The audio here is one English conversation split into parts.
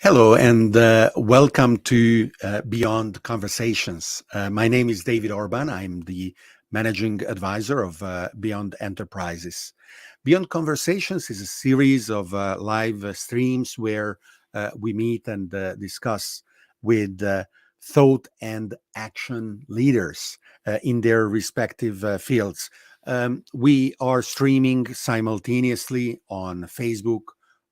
Hello, and welcome to Beyond Conversations. My name is David Orban. I'm the managing advisor of Beyond Enterprises. Beyond Conversations is a series of live streams where we meet and discuss with thought and action leaders in their respective fields. We are streaming simultaneously on Facebook,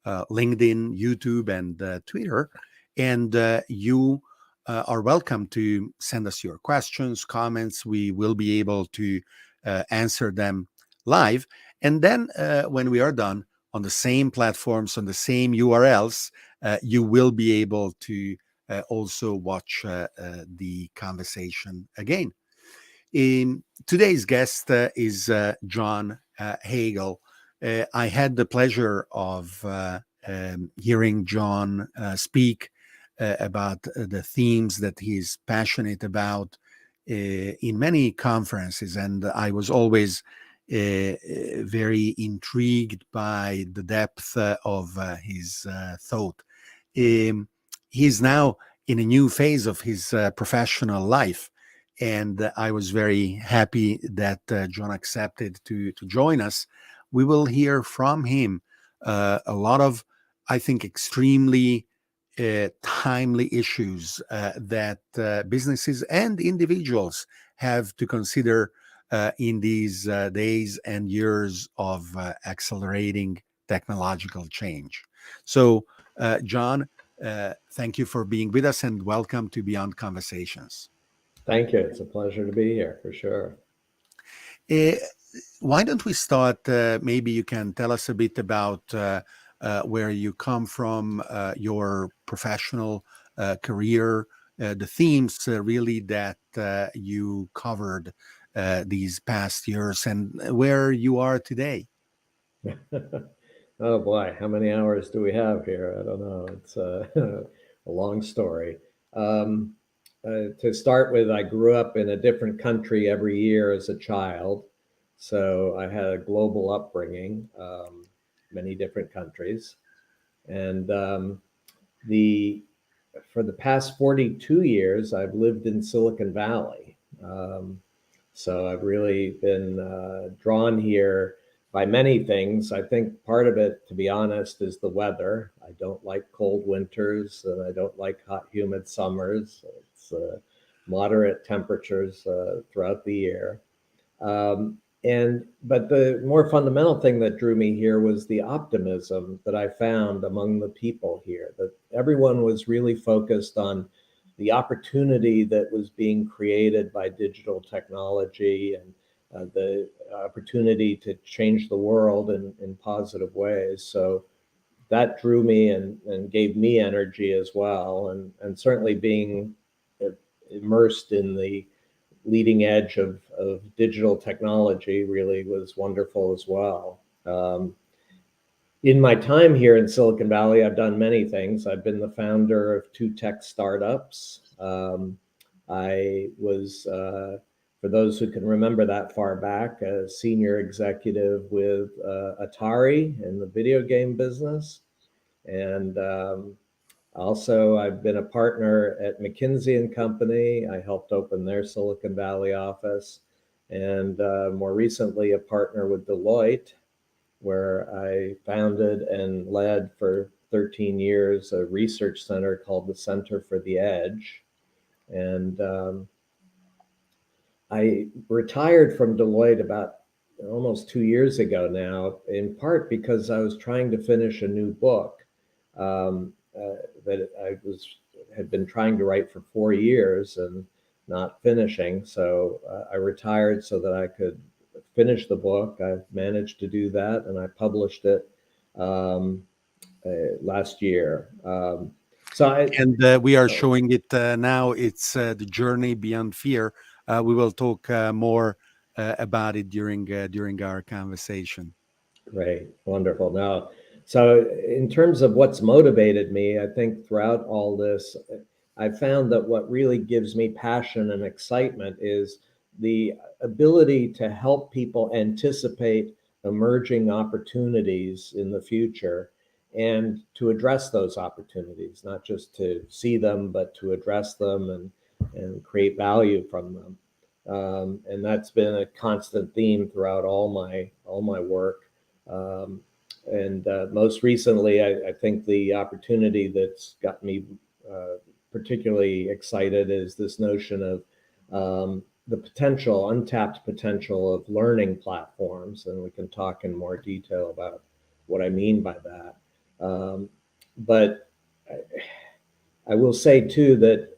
LinkedIn, YouTube, and Twitter. And you are welcome to send us your questions, comments. We will be able to answer them live. And then when we are done on the same platforms, on the same URLs, you will be able to also watch the conversation again. Today's guest is John Hagel. I had the pleasure of hearing John speak about the themes that he's passionate about in many conferences, and I was always very intrigued by the depth of his thought. He's now in a new phase of his professional life, and I was very happy that John accepted to join us. We will hear from him a lot of, I think, extremely timely issues that businesses and individuals have to consider in these days and years of accelerating technological change. So, John, thank you for being with us and welcome to Beyond Conversations. Thank you. It's a pleasure to be here for sure. Uh, why don't we start? Maybe you can tell us a bit about where you come from, your professional career, the themes really that you covered these past years, and where you are today. Oh boy, how many hours do we have here? I don't know. It's a long story. Um, to start with, I grew up in a different country every year as a child. So I had a global upbringing, many different countries. And the for the past 42 years, I've lived in Silicon Valley. So I've really been drawn here by many things. I think part of it, to be honest, is the weather. I don't like cold winters and I don't like hot, humid summers. It's moderate temperatures throughout the year. But the more fundamental thing that drew me here was the optimism that I found among the people here, that everyone was really focused on the opportunity that was being created by digital technology and the opportunity to change the world in positive ways. So that drew me and gave me energy as well. And certainly being immersed in the leading edge of digital technology really was wonderful as well. In my time here in Silicon Valley, I've done many things. I've been the founder of 2 tech startups. I was, for those who can remember that far back, a senior executive with Atari in the video game business. And also, I've been a partner at McKinsey Company. I helped open their Silicon Valley office. And more recently, a partner with Deloitte, where I founded and led for 13 years a research center called the Center for the Edge. And I retired from Deloitte about almost 2 years ago now, in part because I was trying to finish a new book that had been trying to write for 4 years and not finishing. So I retired so that I could finish the book. I've managed to do that, and I published it last year. We are showing it now. It's the journey beyond fear. We will talk more about it during our conversation. Great, wonderful. Now, so in terms of what's motivated me, I think throughout all this, I found that what really gives me passion and excitement is the ability to help people anticipate emerging opportunities in the future and to address those opportunities, not just to see them, but to address them and create value from them. And that's been a constant theme throughout all my work. And most recently, I think the opportunity that's got me particularly excited is this notion of the potential, untapped potential of learning platforms. And we can talk in more detail about what I mean by that. But I will say too that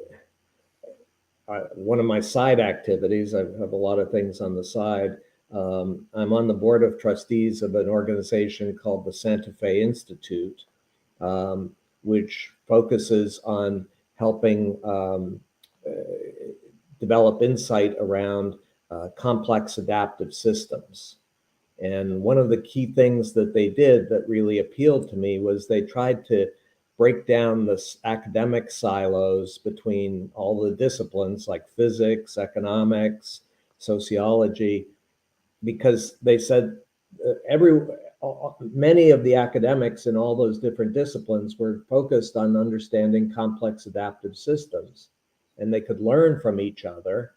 one of my side activities, I have a lot of things on the side. I'm on the board of trustees of an organization called the Santa Fe Institute, which focuses on helping develop insight around complex adaptive systems. And one of the key things that they did that really appealed to me was they tried to break down the academic silos between all the disciplines like physics, economics, sociology, because they said many of the academics in all those different disciplines were focused on understanding complex adaptive systems, and they could learn from each other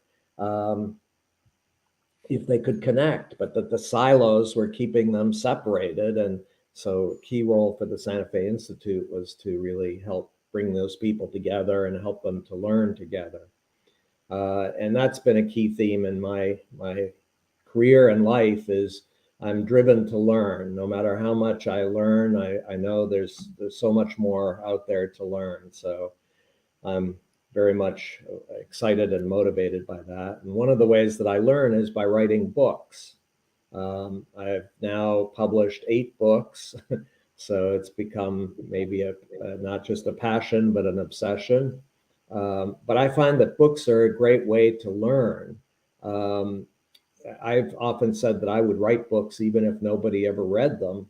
if they could connect, but that the silos were keeping them separated. And so a key role for the Santa Fe Institute was to really help bring those people together and help them to learn together. And that's been a key theme in my career and life is I'm driven to learn. No matter how much I learn, I know there's so much more out there to learn. So I'm very much excited and motivated by that. And one of the ways that I learn is by writing books. I've now published 8 books, so it's become maybe not just a passion, but an obsession. But I find that books are a great way to learn. I've often said that I would write books even if nobody ever read them,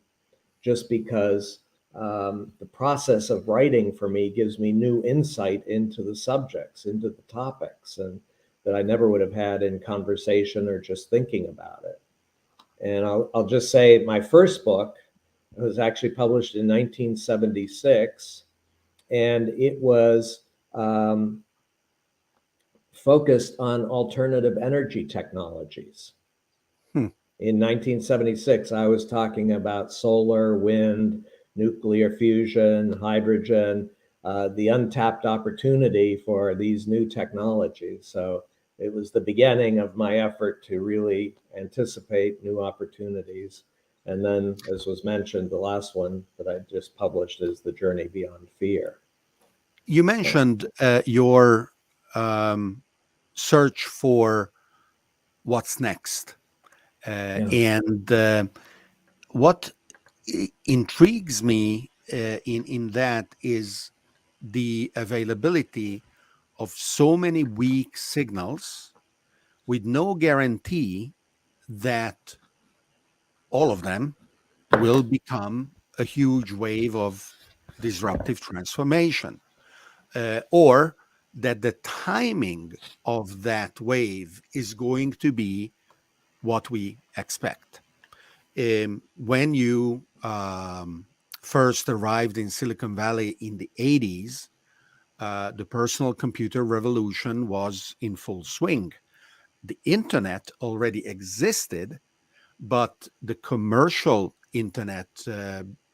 just because the process of writing for me gives me new insight into the subjects, into the topics, and that I never would have had in conversation or just thinking about it. And I'll just say my first book was actually published in 1976, and it was focused on alternative energy technologies. In 1976, I was talking about solar, wind, nuclear fusion, hydrogen, the untapped opportunity for these new technologies. So it was the beginning of my effort to really anticipate new opportunities. And then, as was mentioned, the last one that I just published is The Journey Beyond Fear. You mentioned your search for what's next. And what intrigues me in that is the availability of so many weak signals with no guarantee that all of them will become a huge wave of disruptive transformation, or that the timing of that wave is going to be what we expect. When you first arrived in Silicon Valley in the 80s, the personal computer revolution was in full swing. The internet already existed, but the commercial internet,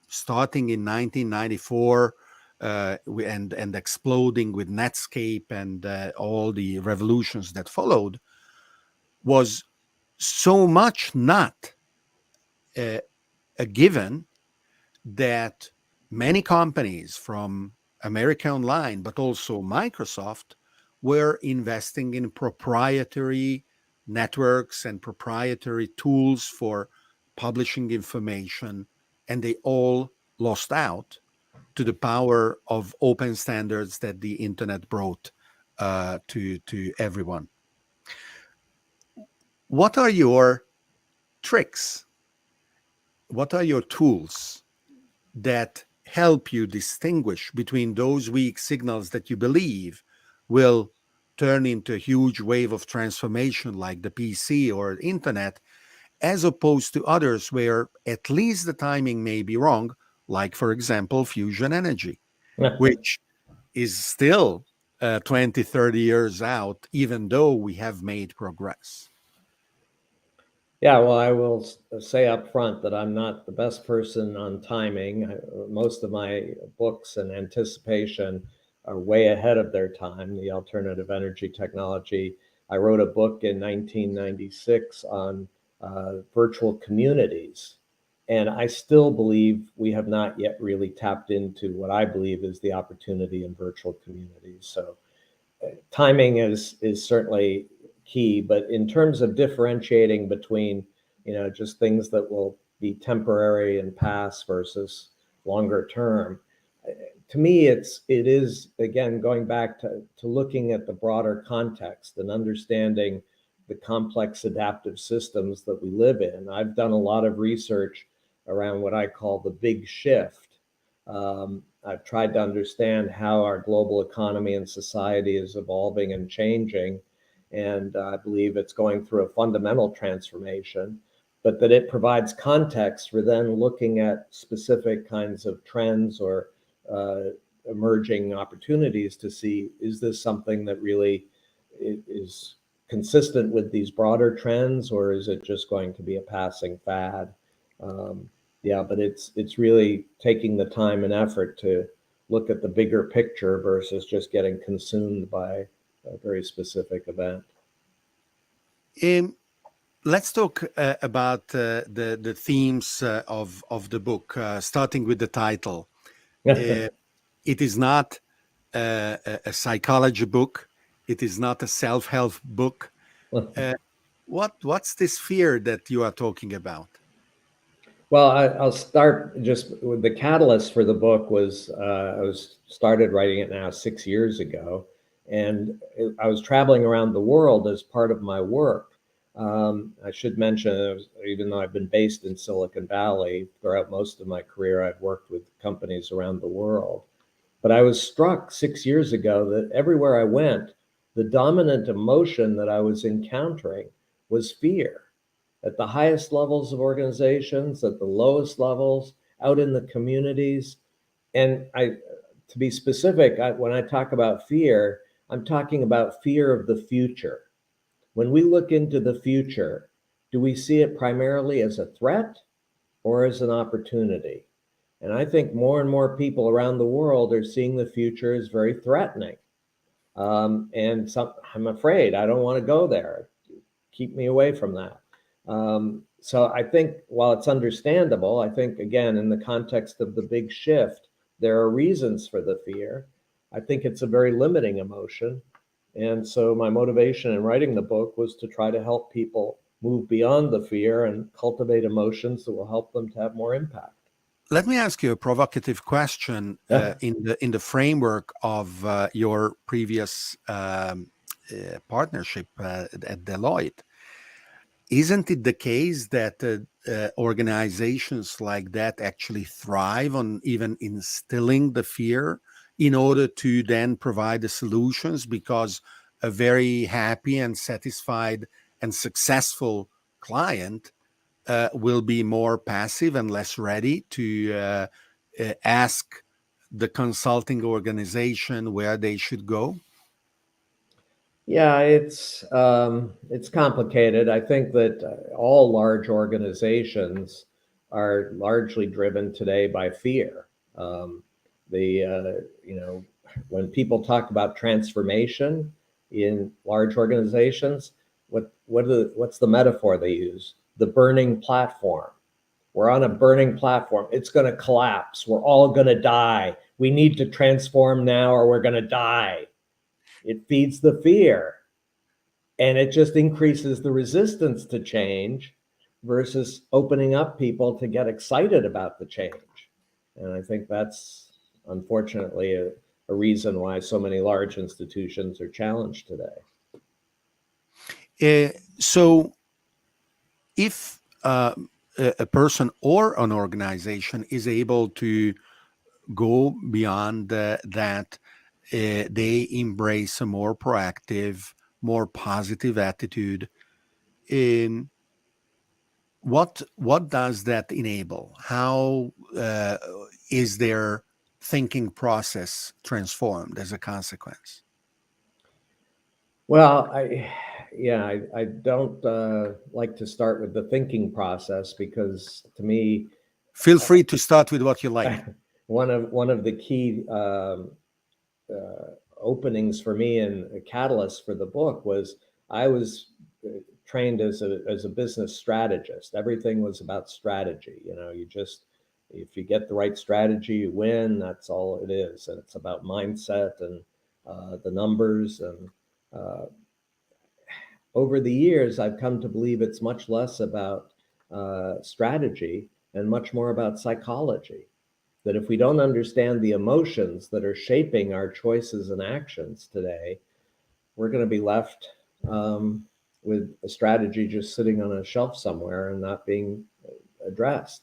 starting in 1994 and exploding with Netscape and all the revolutions that followed, was so much not a given that many companies from America Online, but also Microsoft, were investing in proprietary networks and proprietary tools for publishing information, and they all lost out to the power of open standards that the internet brought to everyone. What are your tricks? What are your tools that help you distinguish between those weak signals that you believe will turn into a huge wave of transformation like the PC or the internet, as opposed to others where at least the timing may be wrong, like, for example, fusion energy, which is still 20, 30 years out, even though we have made progress. Yeah, well, I will say up front that I'm not the best person on timing. Most of my books and anticipation are way ahead of their time, the alternative energy technology. I wrote a book in 1996 on virtual communities. And I still believe we have not yet really tapped into what I believe is the opportunity in virtual communities. So timing is certainly key, but in terms of differentiating between, just things that will be temporary and pass versus longer term, to me, it is again going back to looking at the broader context and understanding the complex adaptive systems that we live in. I've done a lot of research around what I call the big shift. I've tried to understand how our global economy and society is evolving and changing. And I believe it's going through a fundamental transformation, but that it provides context for then looking at specific kinds of trends or uh, emerging opportunities to see, is this something that really is consistent with these broader trends, or is it just going to be a passing fad? Um, yeah, but it's really taking the time and effort to look at the bigger picture versus just getting consumed by a very specific event. Um, let's talk about the themes of the book, starting with the title. Uh, it is not a psychology book. It is not a self-help book. Uh, what's this fear that you are talking about? Well, I'll start just with the catalyst for the book was I was started writing it now 6 years ago, and I was traveling around the world as part of my work. I should mention, even though I've been based in Silicon Valley throughout most of my career, I've worked with companies around the world. But I was struck 6 years ago that everywhere I went, the dominant emotion that I was encountering was fear at the highest levels of organizations, at the lowest levels, out in the communities. And to be specific, when I talk about fear, I'm talking about fear of the future. When we look into the future, do we see it primarily as a threat or as an opportunity? And I think more and more people around the world are seeing the future as very threatening. I'm afraid I don't want to go there. Keep me away from that. So I think while it's understandable, I think, again, in the context of the big shift, there are reasons for the fear. I think it's a very limiting emotion. And so my motivation in writing the book was to try to help people move beyond the fear and cultivate emotions that will help them to have more impact. Let me ask you a provocative question Yeah. in the framework of your previous partnership at Deloitte. Isn't it the case that organizations like that actually thrive on even instilling the fear in order to then provide the solutions? Because a very happy and satisfied and successful client will be more passive and less ready to ask the consulting organization where they should go? Yeah, it's complicated. I think that all large organizations are largely driven today by fear. The when people talk about transformation in large organizations, what's the metaphor they use? The burning platform. We're on a burning platform. It's going to collapse. We're all going to die. We need to transform now, or we're going to die. It feeds the fear, and it just increases the resistance to change versus opening up people to get excited about the change. And I think that's unfortunately a reason why so many large institutions are challenged today. So if a person or an organization is able to go beyond that, they embrace a more proactive, more positive attitude. Um, what does that enable? How is their thinking process transformed as a consequence? Well, I don't like to start with the thinking process, because to me, Feel free to start with what you like. one of the key openings for me and a catalyst for the book was I was trained as a business strategist. Everything was about strategy. You just, if you get the right strategy, you win. That's all it is, and it's about mindset and the numbers. And over the years, I've come to believe it's much less about strategy and much more about psychology. That if we don't understand the emotions that are shaping our choices and actions today, we're going to be left with a strategy just sitting on a shelf somewhere and not being addressed.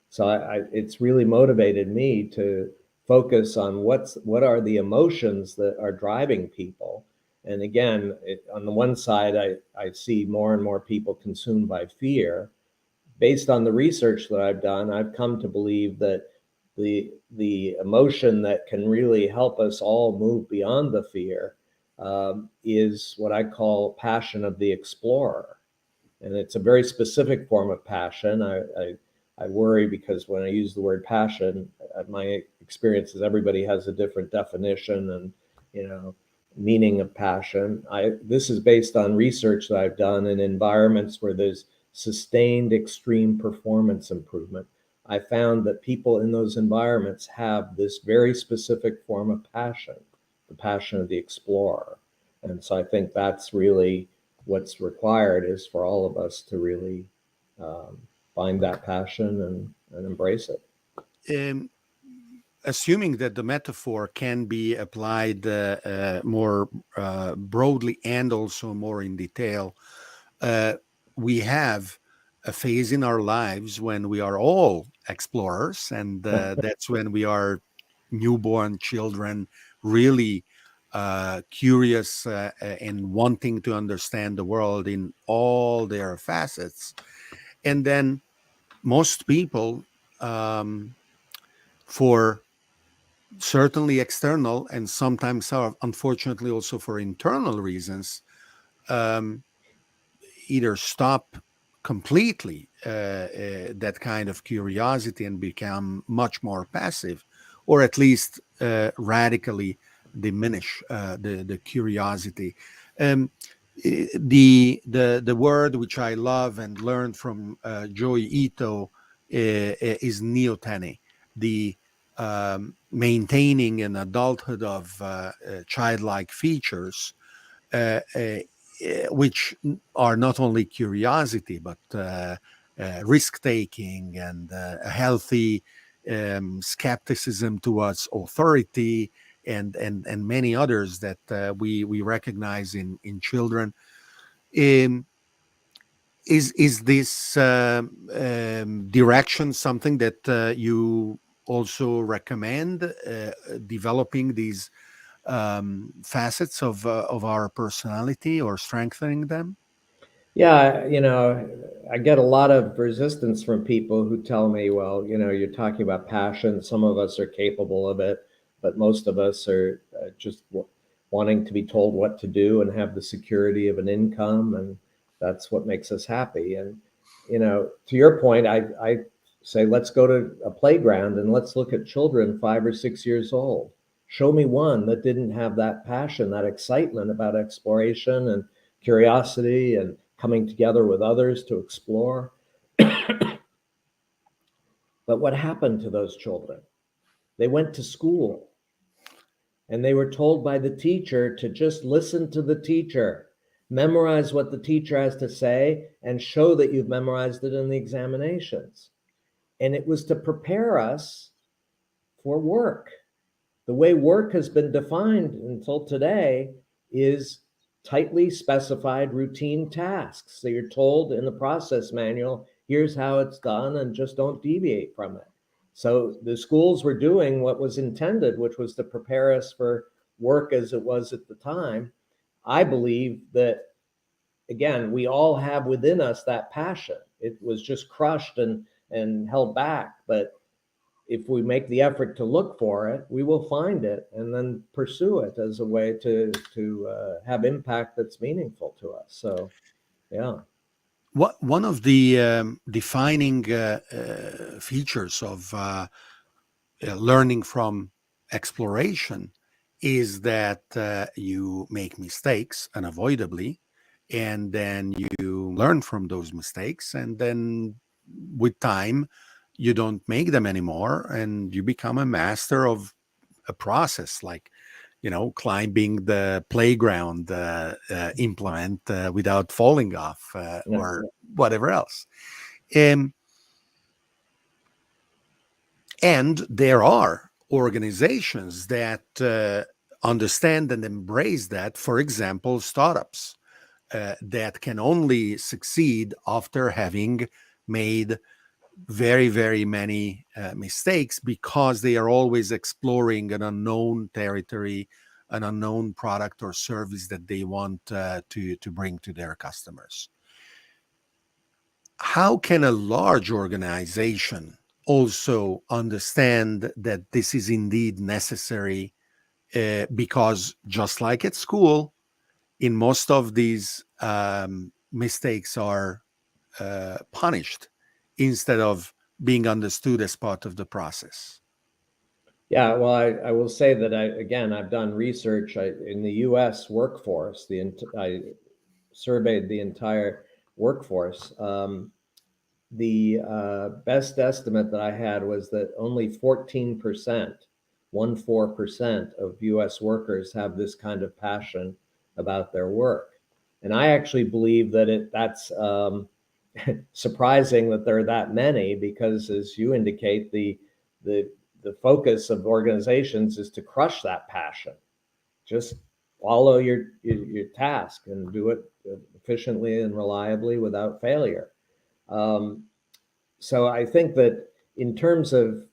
So it's really motivated me to focus on what are the emotions that are driving people. And again, on the one side, I see more and more people consumed by fear. Based on the research that I've done, I've come to believe that the emotion that can really help us all move beyond the fear is what I call passion of the explorer. And it's a very specific form of passion. I worry because when I use the word passion, my experience is everybody has a different definition and meaning of passion. This is based on research that I've done in environments where there's sustained extreme performance improvement. I found that people in those environments have this very specific form of passion, the passion of the explorer. And so I think that's really what's required, is for all of us to really find that passion and embrace it. Assuming that the metaphor can be applied more broadly and also more in detail, we have a phase in our lives when we are all explorers, and that's when we are newborn children, really curious and wanting to understand the world in all their facets. And then most people, for certainly external and sometimes, unfortunately, also for internal reasons, either stop completely that kind of curiosity and become much more passive, or at least radically diminish the curiosity. The word which I love and learned from Joey Ito is neoteny, the maintaining an adulthood of childlike features, which are not only curiosity, but risk-taking and a healthy skepticism towards authority, and many others that we recognize in children. Is this direction something that you also recommend, developing these facets of our personality or strengthening them? Yeah, I get a lot of resistance from people who tell me, well, you're talking about passion. Some of us are capable of it, but most of us are just wanting to be told what to do and have the security of an income. And that's what makes us happy. And, to your point, I say, let's go to a playground and let's look at children 5 or 6 years old. Show me one that didn't have that passion, that excitement about exploration and curiosity and coming together with others to explore. But what happened to those children? They went to school and they were told by the teacher to just listen to the teacher, memorize what the teacher has to say, and show that you've memorized it in the examinations. And it was to prepare us for work. The way work has been defined until today is tightly specified routine tasks. So you're told in the process manual, here's how it's done, and just don't deviate from it. So the schools were doing what was intended, which was to prepare us for work as it was at the time. I believe that, again, we all have within us that passion. It was just crushed and held back. But if we make the effort to look for it, we will find it and then pursue it as a way to have impact that's meaningful to us. So, yeah. One of the defining features of learning from exploration is that you make mistakes unavoidably, and then you learn from those mistakes, and then with time you don't make them anymore, and you become a master of a process, like climbing the playground implement without falling off, or whatever else. um, And there are organizations that understand and embrace that. For example, startups that can only succeed after having made very, very many mistakes, because they are always exploring an unknown territory, an unknown product or service that they want to bring to their customers. How can a large organization also understand that this is indeed necessary? Because just like at school, in most of these mistakes are punished instead of being understood as part of the process. Yeah, well, I will say that I've done research in the U.S. workforce. I surveyed the entire workforce. The best estimate that I had was that only 14%, 14% of U.S. workers have this kind of passion about their work. And I actually believe that that's surprising that there are that many, because as you indicate, the focus of organizations is to crush that passion. Just follow your task and do it efficiently and reliably without failure. So I think that in terms of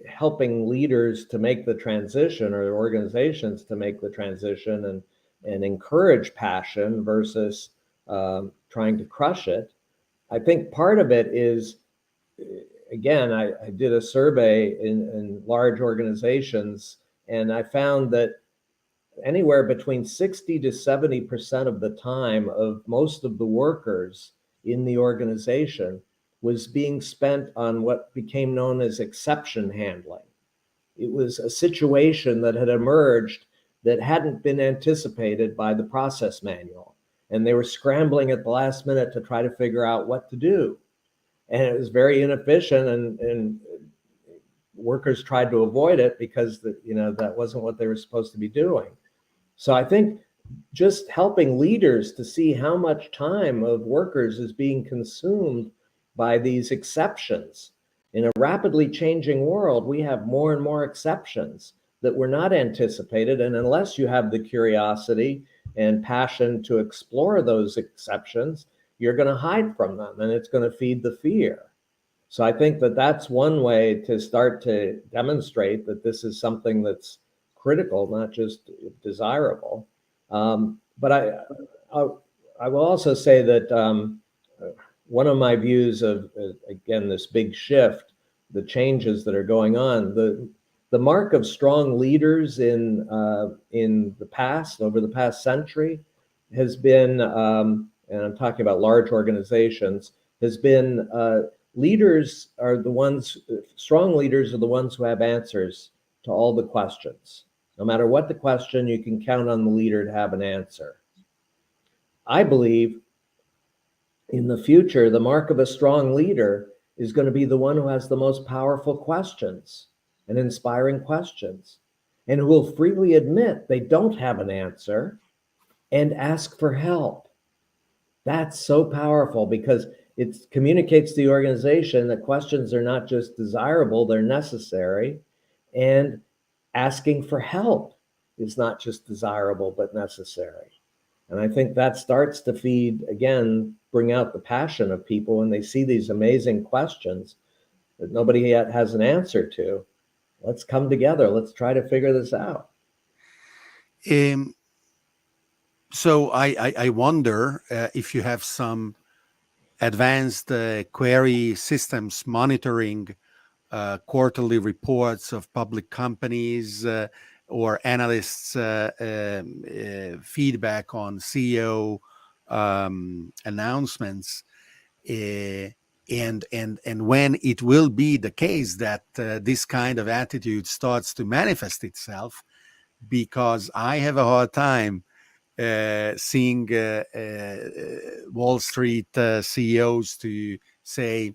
helping leaders to make the transition, or organizations to make the transition, and encourage passion versus trying to crush it, I think part of it is, again, I did a survey in large organizations, and I found that anywhere between 60 to 70% of the time of most of the workers in the organization was being spent on what became known as exception handling. It was a situation that had emerged that hadn't been anticipated by the process manual, and they were scrambling at the last minute to try to figure out what to do. And it was very inefficient, and workers tried to avoid it because that wasn't what they were supposed to be doing. So I think just helping leaders to see how much time of workers is being consumed by these exceptions. In a rapidly changing world, we have more and more exceptions that were not anticipated. And unless you have the curiosity and passion to explore those exceptions, you're going to hide from them, and it's going to feed the fear. So I think that that's one way to start to demonstrate that this is something that's critical, not just desirable. But I will also say that one of my views of, again, this big shift, the changes that are going on, the mark of strong leaders in the past, over the past century, has been, and I'm talking about large organizations, has been leaders are the ones, strong leaders are the ones who have answers to all the questions. No matter what the question, you can count on the leader to have an answer. I believe in the future, the mark of a strong leader is going to be the one who has the most powerful questions and inspiring questions, and who will freely admit they don't have an answer and ask for help. That's so powerful, because it communicates to the organization that questions are not just desirable, they're necessary. And asking for help is not just desirable, but necessary. And I think that starts to feed, again, bring out the passion of people when they see these amazing questions that nobody yet has an answer to. Let's come together. Let's try to figure this out. So I wonder if you have some advanced query systems monitoring quarterly reports of public companies or analysts' feedback on CEO announcements. And when it will be the case that this kind of attitude starts to manifest itself, because I have a hard time seeing Wall Street CEOs to say,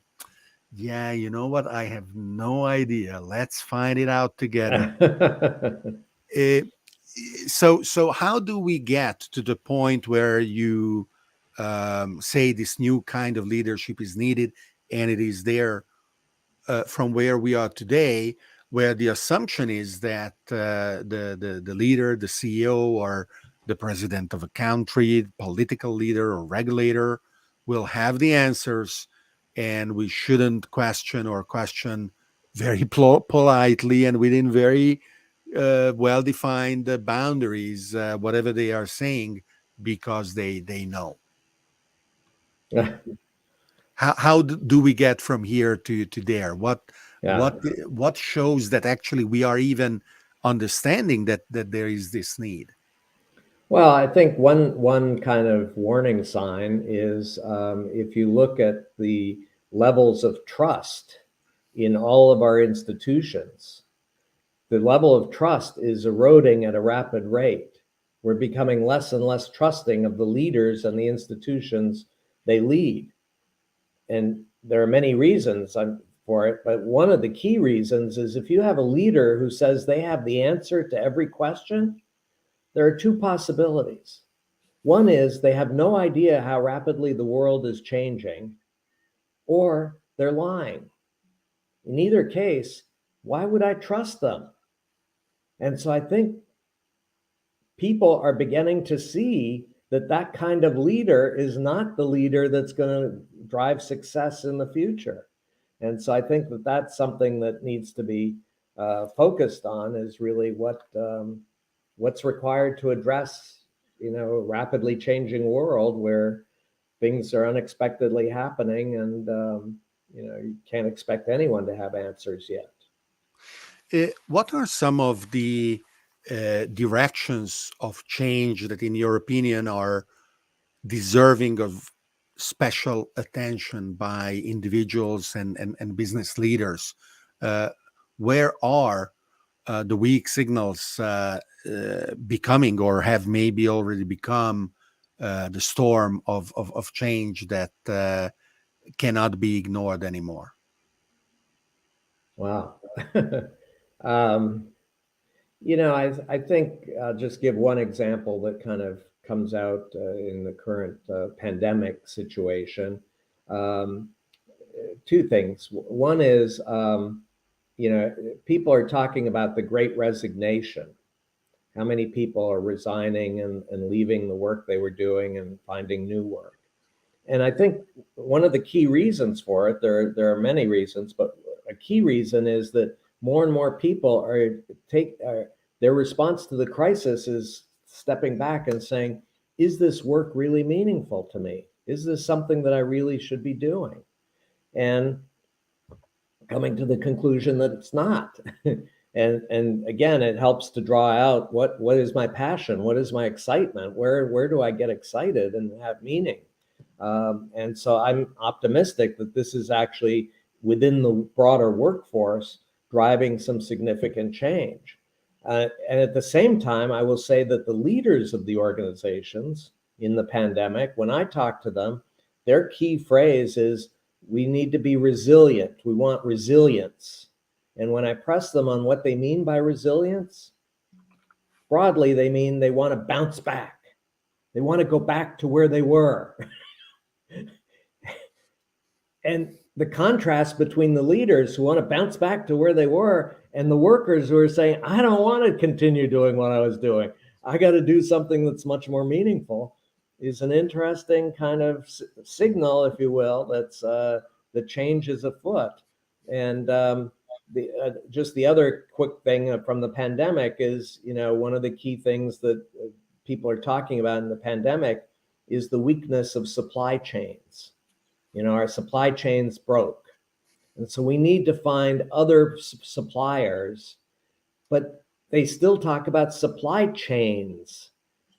yeah, you know what? I have no idea. Let's find it out together. Uh, so how do we get to the point where you say this new kind of leadership is needed and it is there from where we are today, where the assumption is that the leader, the CEO, or the president of a country, political leader or regulator will have the answers, and we shouldn't question or question very politely and within very well-defined boundaries, whatever they are saying, because they know. How do we get from here to there? What shows that actually we are even understanding that there is this need? Well, I think one kind of warning sign is if you look at the levels of trust in all of our institutions, the level of trust is eroding at a rapid rate. We're becoming less and less trusting of the leaders and the institutions they lead. And there are many reasons for it, but one of the key reasons is if you have a leader who says they have the answer to every question, there are two possibilities. One is they have no idea how rapidly the world is changing, or they're lying. In either case, why would I trust them? And so I think people are beginning to see that that kind of leader is not the leader that's going to drive success in the future. And so I think that that's something that needs to be focused on, is really what's required to address, a rapidly changing world where things are unexpectedly happening, and you can't expect anyone to have answers yet. What are some of the directions of change that, in your opinion, are deserving of special attention by individuals and business leaders? Where are the weak signals becoming, or have maybe already become, the storm of change that cannot be ignored anymore? Wow. I think I'll just give one example that kind of comes out in the current pandemic situation. Two things. One is, people are talking about the Great Resignation. How many people are resigning and leaving the work they were doing and finding new work? And I think one of the key reasons for it, there are many reasons, but a key reason is that more and more people their response to the crisis is stepping back and saying, is this work really meaningful to me? Is this something that I really should be doing? And coming to the conclusion that it's not. And again, it helps to draw out what is my passion? What is my excitement? Where do I get excited and have meaning? And so I'm optimistic that this is actually within the broader workforce driving some significant change. And at the same time, I will say that the leaders of the organizations in the pandemic, when I talk to them, their key phrase is, we need to be resilient. We want resilience. And when I press them on what they mean by resilience, broadly, they mean they want to bounce back. They want to go back to where they were. And the contrast between the leaders who want to bounce back to where they were and the workers who are saying, I don't want to continue doing what I was doing. I got to do something that's much more meaningful, is an interesting kind of signal, if you will, that's the change is afoot. And just the other quick thing from the pandemic is, one of the key things that people are talking about in the pandemic is the weakness of supply chains. Our supply chains broke. And so we need to find other suppliers, but they still talk about supply chains.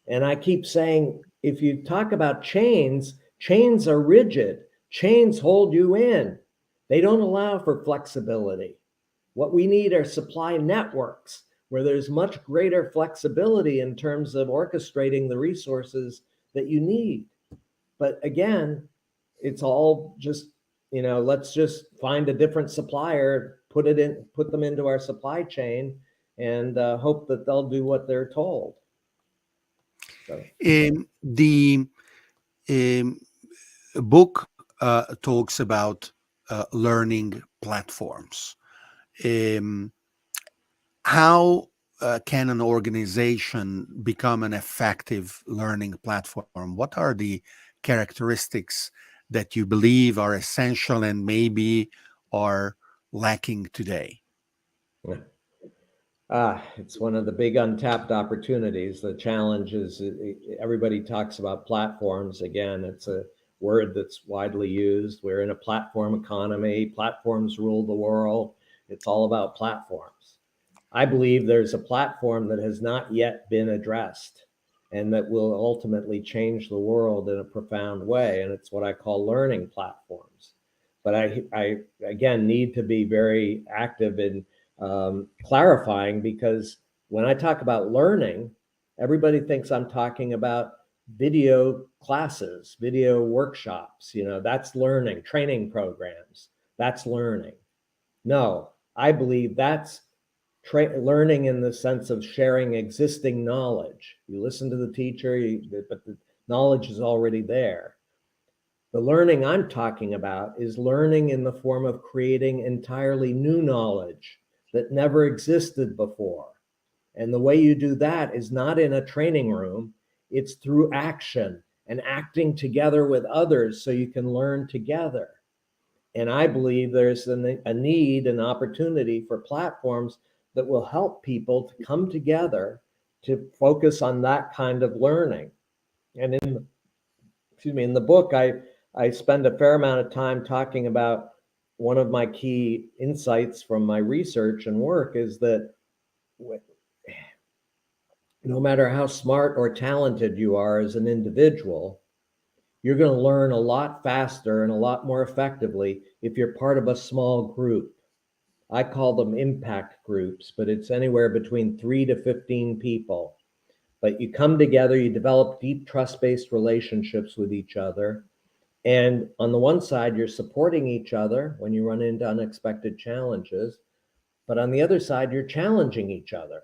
And I keep saying, if you talk about chains, chains are rigid. Chains hold you in. They don't allow for flexibility. What we need are supply networks where there's much greater flexibility in terms of orchestrating the resources that you need. But again, it's all just, let's just find a different supplier, put them into our supply chain, and hope that they'll do what they're told. So. The book talks about learning platforms. How can an organization become an effective learning platform? What are the characteristics that you believe are essential and maybe are lacking today? It's one of the big untapped opportunities. The challenge is everybody talks about platforms. Again, it's a word that's widely used. We're in a platform economy. Platforms rule the world. It's all about platforms. I believe there's a platform that has not yet been addressed and that will ultimately change the world in a profound way. And it's what I call learning platforms. But I again, need to be very active in clarifying, because when I talk about learning, everybody thinks I'm talking about video classes, video workshops. That's learning, training programs. That's learning. No, I believe that's learning in the sense of sharing existing knowledge. You listen to the teacher, but the knowledge is already there. The learning I'm talking about is learning in the form of creating entirely new knowledge that never existed before. And the way you do that is not in a training room, it's through action and acting together with others so you can learn together. And I believe there's a need, an opportunity for platforms that will help people to come together to focus on that kind of learning. And in the book, I spend a fair amount of time talking about one of my key insights from my research and work is that no matter how smart or talented you are as an individual, you're going to learn a lot faster and a lot more effectively if you're part of a small group. I call them impact groups, but it's anywhere between 3 to 15 people. But you come together, you develop deep trust-based relationships with each other. And on the one side, you're supporting each other when you run into unexpected challenges. But on the other side, you're challenging each other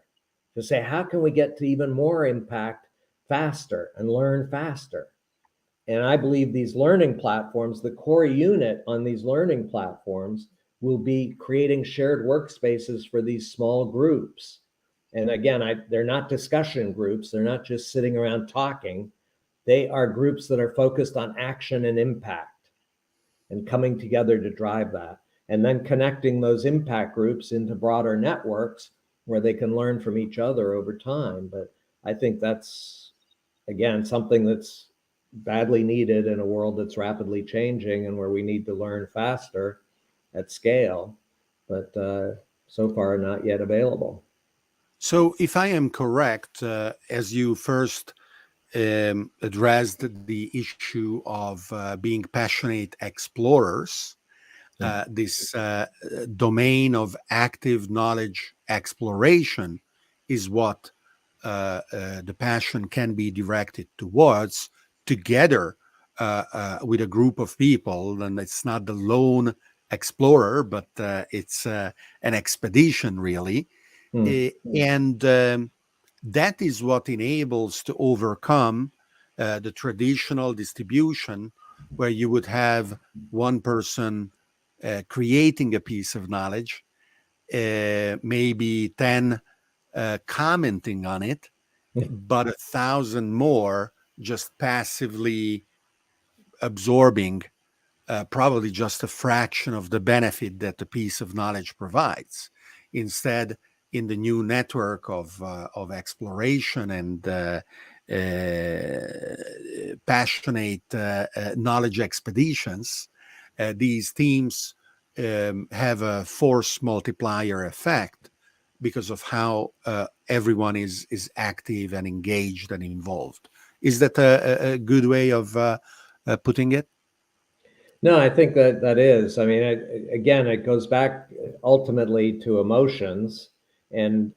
to say, how can we get to even more impact faster and learn faster? And I believe these learning platforms, the core unit on these learning platforms will be creating shared workspaces for these small groups. And again, they're not discussion groups. They're not just sitting around talking. They are groups that are focused on action and impact and coming together to drive that. And then connecting those impact groups into broader networks where they can learn from each other over time. But I think that's, again, something that's badly needed in a world that's rapidly changing and where we need to learn faster at scale, but so far not yet available. So if I am correct, as you first addressed the issue of being passionate explorers, this domain of active knowledge exploration is what the passion can be directed towards, together with a group of people. And it's not the lone explorer, but it's an expedition, really. And that is what enables to overcome the traditional distribution, where you would have one person creating a piece of knowledge, maybe 10 commenting on it, but 1,000 more just passively absorbing probably just a fraction of the benefit that the piece of knowledge provides. Instead, in the new network of exploration and passionate knowledge expeditions, These teams have a force multiplier effect because of how everyone is active and engaged and involved. Is that a good way of putting it? No, I think that is. I mean, again, it goes back ultimately to emotions. And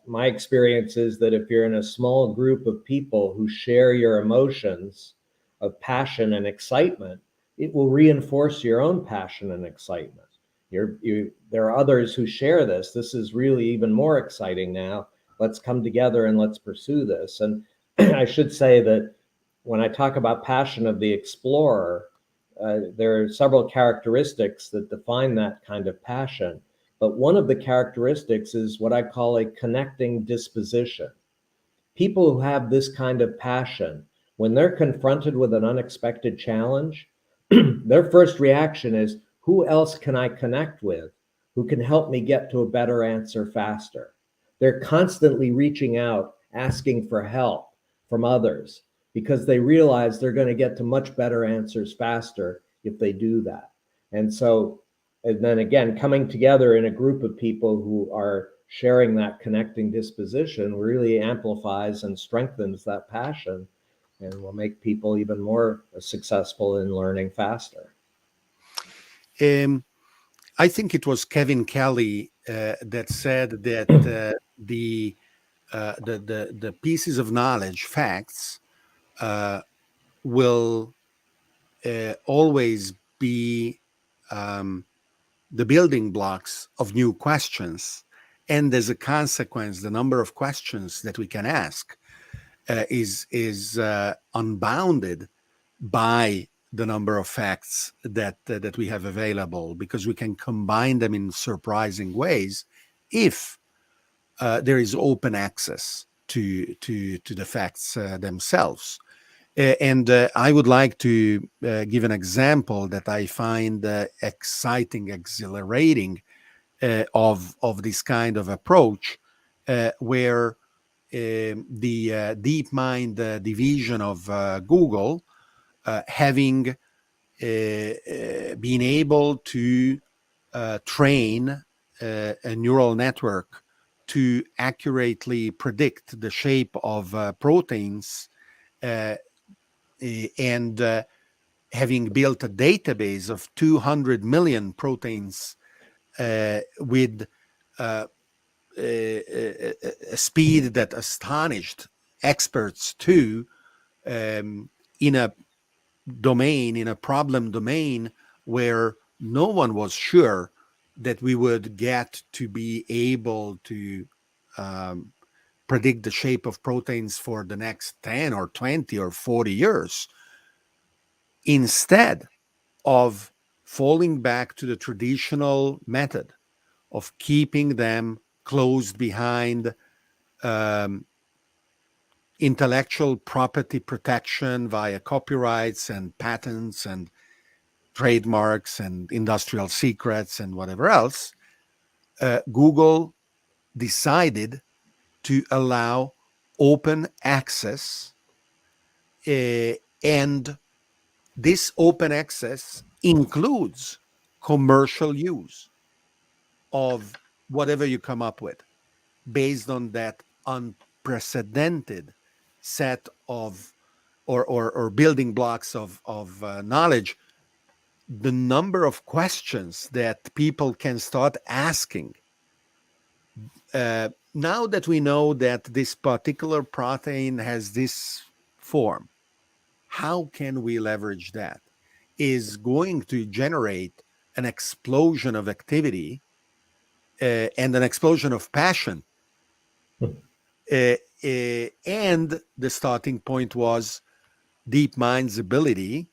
my experience is that if you're in a small group of people who share your emotions of passion and excitement, it will reinforce your own passion and excitement. There are others who share this. This is really even more exciting now. Let's come together and let's pursue this. And I should say that when I talk about passion of the explorer, there are several characteristics that define that kind of passion. But one of the characteristics is what I call a connecting disposition. People who have this kind of passion, when they're confronted with an unexpected challenge, their first reaction is, who else can I connect with who can help me get to a better answer faster? They're constantly reaching out, asking for help from others because they realize they're going to get to much better answers faster if they do that. And so, and then again, coming together in a group of people who are sharing that connecting disposition really amplifies and strengthens that passion and will make people even more successful in learning faster. I think it was Kevin Kelly that said that the pieces of knowledge, facts, will always be the building blocks of new questions. And as a consequence, the number of questions that we can ask is unbounded by the number of facts that we have available, because we can combine them in surprising ways if there is open access to the facts themselves. And I would like to give an example that I find exciting, exhilarating of this kind of approach, where the DeepMind division of Google, having been able to train a neural network to accurately predict the shape of proteins, and having built a database of 200 million proteins with a speed that astonished experts too, in a domain, in a problem domain where no one was sure that we would get to be able to predict the shape of proteins for the next 10 or 20 or 40 years. Instead of falling back to the traditional method of keeping them closed behind intellectual property protection via copyrights and patents and trademarks and industrial secrets and whatever else, Google decided to allow open access, and this open access includes commercial use of whatever you come up with based on that unprecedented set of or building blocks of knowledge. The number of questions that people can start asking, now that we know that this particular protein has this form, how can we leverage that, is going to generate an explosion of activity and an explosion of passion. And the starting point was DeepMind's ability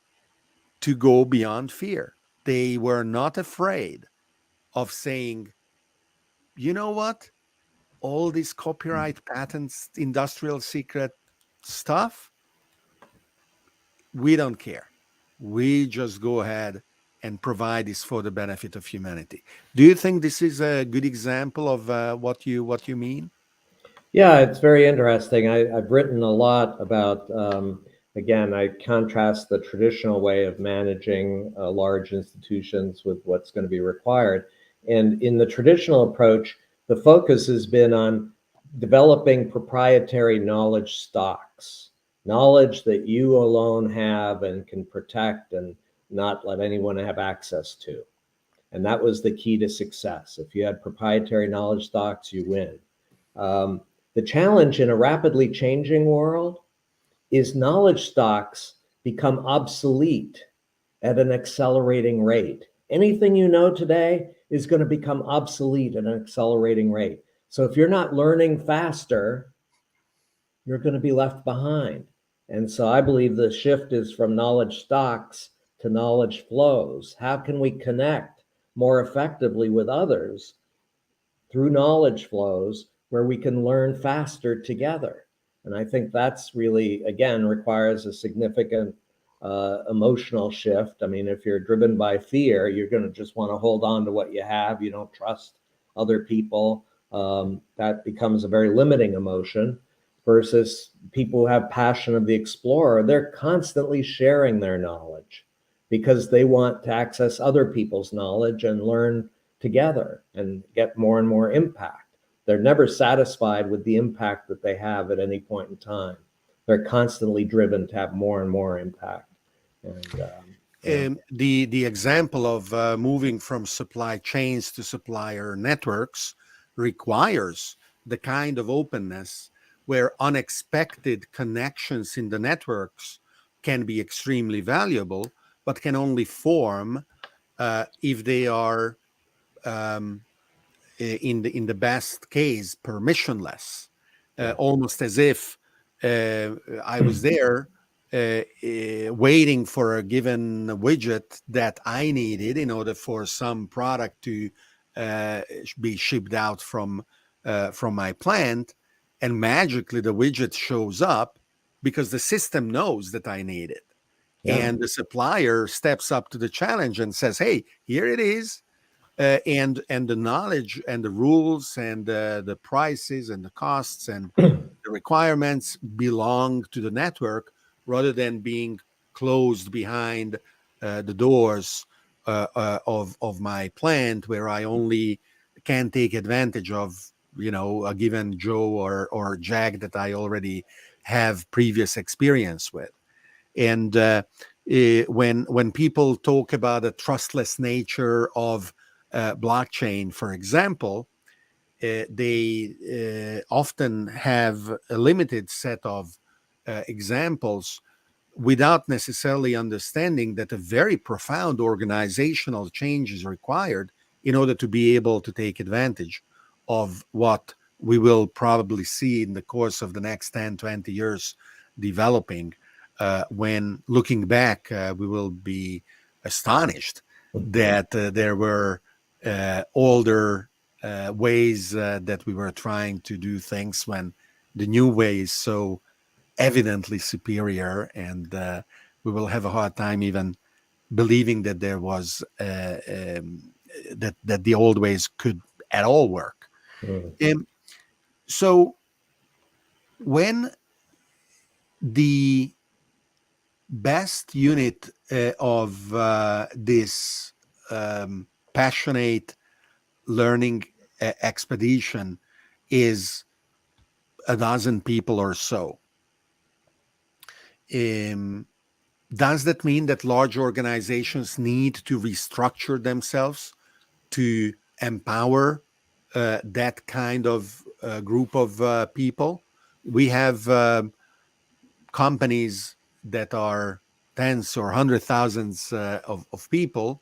to go beyond fear. They were not afraid of saying, you know what? All these copyright patents, industrial secret stuff, we don't care. We just go ahead and provide this for the benefit of humanity. Do you think this is a good example of what you mean? Yeah, it's very interesting. I've written a lot about again, I contrast the traditional way of managing large institutions with what's going to be required. And in the traditional approach, the focus has been on developing proprietary knowledge stocks, knowledge that you alone have and can protect and not let anyone have access to. And that was the key to success. If you had proprietary knowledge stocks, you win. The challenge in a rapidly changing world is knowledge stocks become obsolete at an accelerating rate. Anything you know today is going to become obsolete at an accelerating rate. So if you're not learning faster, you're going to be left behind. And so I believe the shift is from knowledge stocks to knowledge flows. How can we connect more effectively with others through knowledge flows where we can learn faster together? And I think that's really, again, requires a significant emotional shift. I mean, if you're driven by fear, you're going to just want to hold on to what you have. You don't trust other people. That becomes a very limiting emotion. Versus people who have passion of the explorer, they're constantly sharing their knowledge because they want to access other people's knowledge and learn together and get more and more impact. They're never satisfied with the impact that they have at any point in time. They're constantly driven to have more and more impact. And the example of moving from supply chains to supplier networks requires the kind of openness where unexpected connections in the networks can be extremely valuable, but can only form if they are in the best case permissionless, almost as if I was there waiting for a given widget that I needed in order for some product to be shipped out from my plant, and magically the widget shows up because the system knows that I need it. yeah, And the supplier steps up to the challenge and says, "Hey, here it is." And the knowledge and the rules and the prices and the costs and the requirements belong to the network rather than being closed behind the doors of my plant, where I only can take advantage of a given Joe or Jack that I already have previous experience with. And when people talk about the trustless nature of blockchain, for example, they often have a limited set of examples without necessarily understanding that a very profound organizational change is required in order to be able to take advantage of what we will probably see in the course of the next 10, 20 years developing. When looking back, we will be astonished that there were older ways that we were trying to do things when the new way is so evidently superior, and we will have a hard time even believing that there was that the old ways could at all work. mm, So when the best unit of this passionate learning expedition is a dozen people or so, does that mean that large organizations need to restructure themselves to empower that kind of group of people? We have companies that are tens or hundred thousands of people,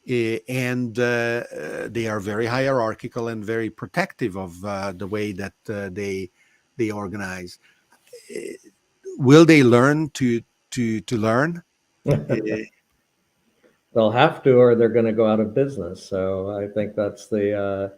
and they are very hierarchical and very protective of the way that they organize. Will they learn to learn? they'll have to, or they're going to go out of business. So I think that's the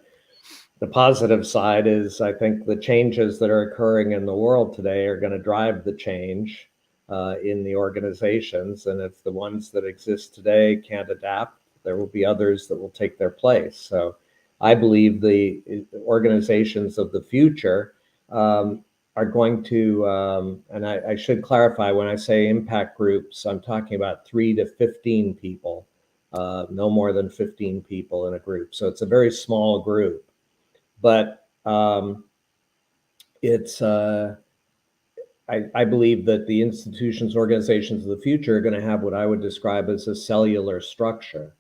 positive side. Is I think the changes that are occurring in the world today are going to drive the change in the organizations. And if the ones that exist today can't adapt, there will be others that will take their place. So I believe the organizations of the future are going to, and I should clarify, when I say impact groups, I'm talking about 3 to 15 people, no more than 15 people in a group. So it's a very small group, but it's, I believe that the institutions, organizations of the future are going to have what I would describe as a cellular structure,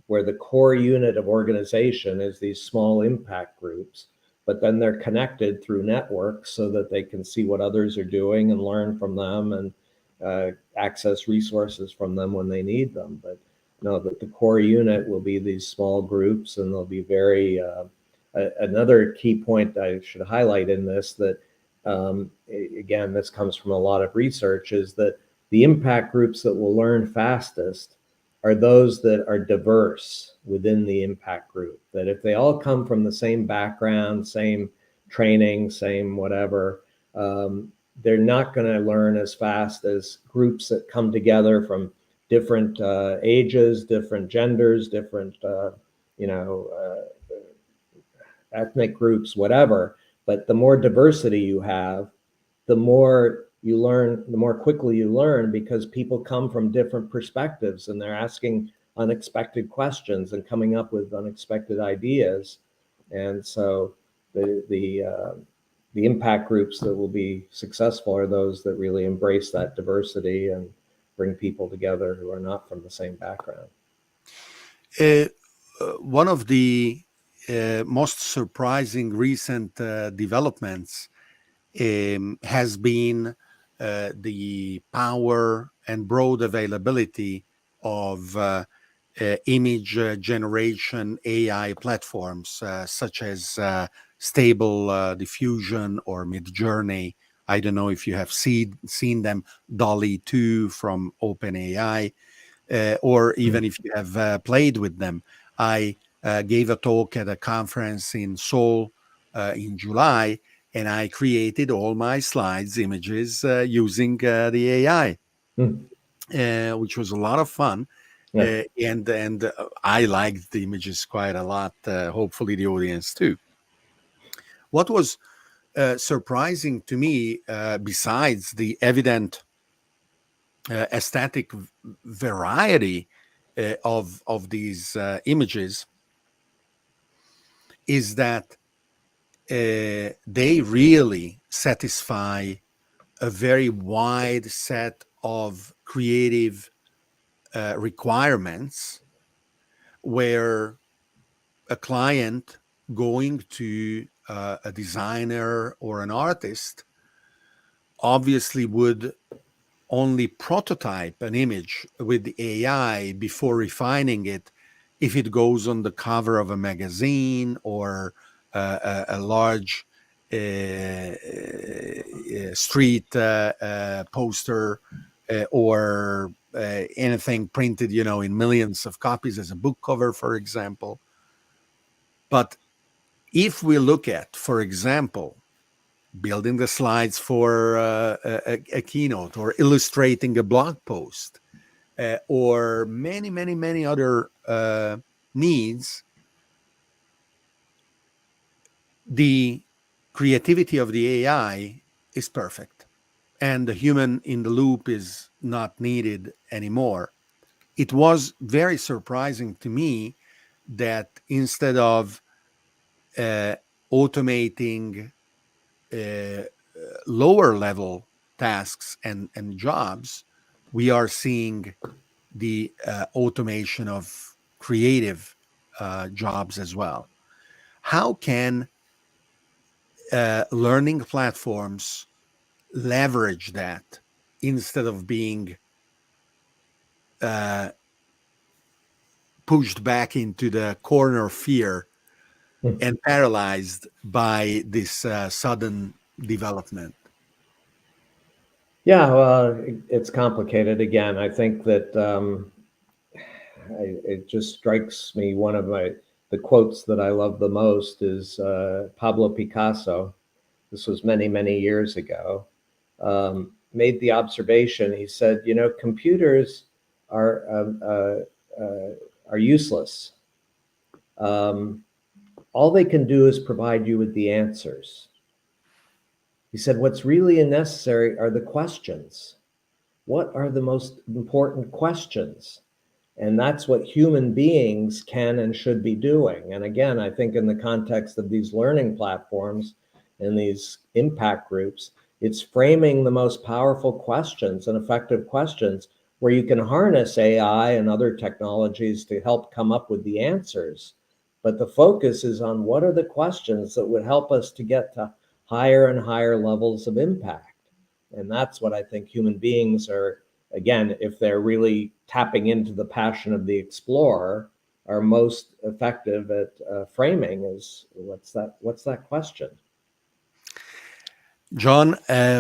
where the core unit of organization is these small impact groups, but then they're connected through networks so that they can see what others are doing and learn from them and access resources from them when they need them. But no, that the core unit will be these small groups, and they'll be very, another key point I should highlight in this, that again, this comes from a lot of research, is that the impact groups that will learn fastest are those that are diverse within the impact group. That if they all come from the same background, same training, same whatever, they're not going to learn as fast as groups that come together from different ages, different genders, different, ethnic groups, whatever. But the more diversity you have, the more you learn, the more quickly you learn, because people come from different perspectives and they're asking unexpected questions and coming up with unexpected ideas. And so the impact groups that will be successful are those that really embrace that diversity and bring people together who are not from the same background. One of the most surprising recent developments has been the power and broad availability of image generation AI platforms such as Stable Diffusion or Midjourney. I don't know if you have seen them, Dolly 2 from OpenAI, or even if you have played with them. I gave a talk at a conference in Seoul in July, and I created all my slides, images using the AI, which was a lot of fun. Yeah. And I liked the images quite a lot. Hopefully, the audience too. What was surprising to me, besides the evident aesthetic variety of these images, is that they really satisfy a very wide set of creative requirements, where a client going to a designer or an artist obviously would only prototype an image with the AI before refining it if it goes on the cover of a magazine or a large street poster or anything printed, in millions of copies as a book cover, for example. But if we look at, for example, building the slides for a keynote, or illustrating a blog post, or many, many, many other needs, the creativity of the AI is perfect, and the human in the loop is not needed anymore. It was very surprising to me that instead of automating lower level tasks and jobs, we are seeing the automation of creative jobs as well. How can learning platforms leverage that instead of being pushed back into the corner of fear and paralyzed by this sudden development? Yeah, well, it's complicated. Again, I think that it just strikes me, one of the quotes that I love the most is Pablo Picasso. This was many, many years ago. Made the observation. He said, computers are useless. All they can do is provide you with the answers. He said, what's really necessary are the questions. What are the most important questions? And that's what human beings can and should be doing. And again, I think in the context of these learning platforms and these impact groups, it's framing the most powerful questions and effective questions where you can harness AI and other technologies to help come up with the answers. But the focus is on what are the questions that would help us to get to higher and higher levels of impact. And that's what I think human beings are, again, if they're really tapping into the passion of the explorer, are most effective at framing is what's that question? John,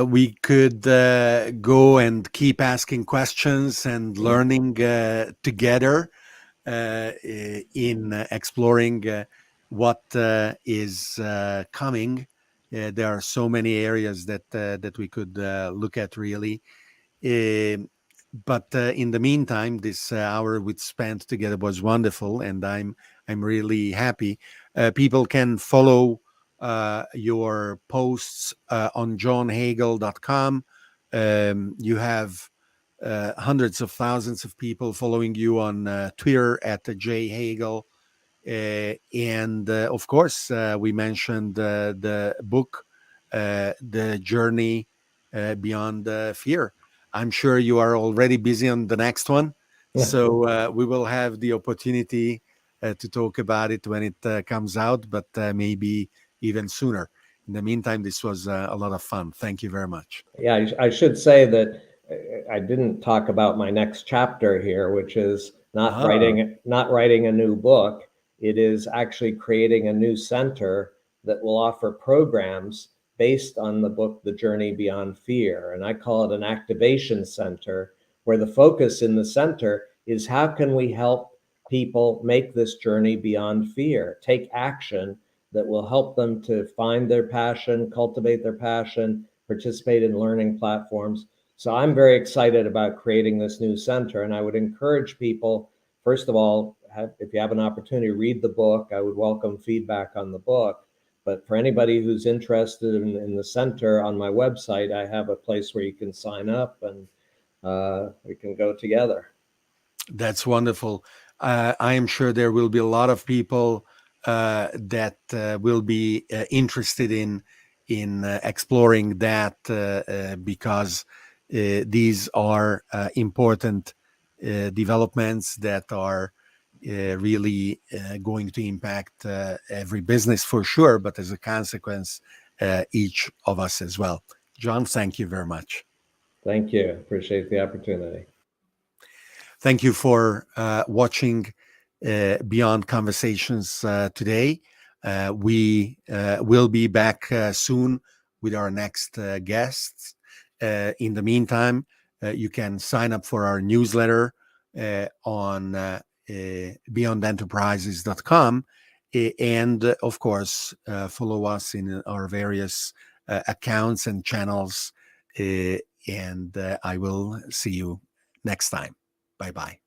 we could go and keep asking questions and learning together in exploring what is coming. There are so many areas that we could look at really. But in the meantime, this hour we spent together was wonderful, and I'm really happy. People can follow your posts on johnhagel.com. You have hundreds of thousands of people following you on Twitter at jhagel. And of course, we mentioned the book, The Journey Beyond Fear. I'm sure you are already busy on the next one. So we will have the opportunity to talk about it when it comes out, but maybe even sooner. In the meantime, this was a lot of fun. Thank you very much. Yeah, I should say that I didn't talk about my next chapter here, which is not writing a new book. It is actually creating a new center that will offer programs based on the book, The Journey Beyond Fear. And I call it an activation center, where the focus in the center is how can we help people make this journey beyond fear, take action that will help them to find their passion, cultivate their passion, participate in learning platforms. So I'm very excited about creating this new center. And I would encourage people, first of all, if you have an opportunity, read the book. I would welcome feedback on the book. But for anybody who's interested in the center, on my website, I have a place where you can sign up and we can go together. That's wonderful. I am sure there will be a lot of people that will be interested in exploring that because these are important developments that are really going to impact every business for sure, but as a consequence, each of us as well. John, thank you very much. Thank you. Appreciate the opportunity. Thank you for watching Beyond Conversations today. We will be back soon with our next guests. In the meantime, you can sign up for our newsletter on beyondenterprises.com. And of course, follow us in our various accounts and channels. And I will see you next time. Bye-bye.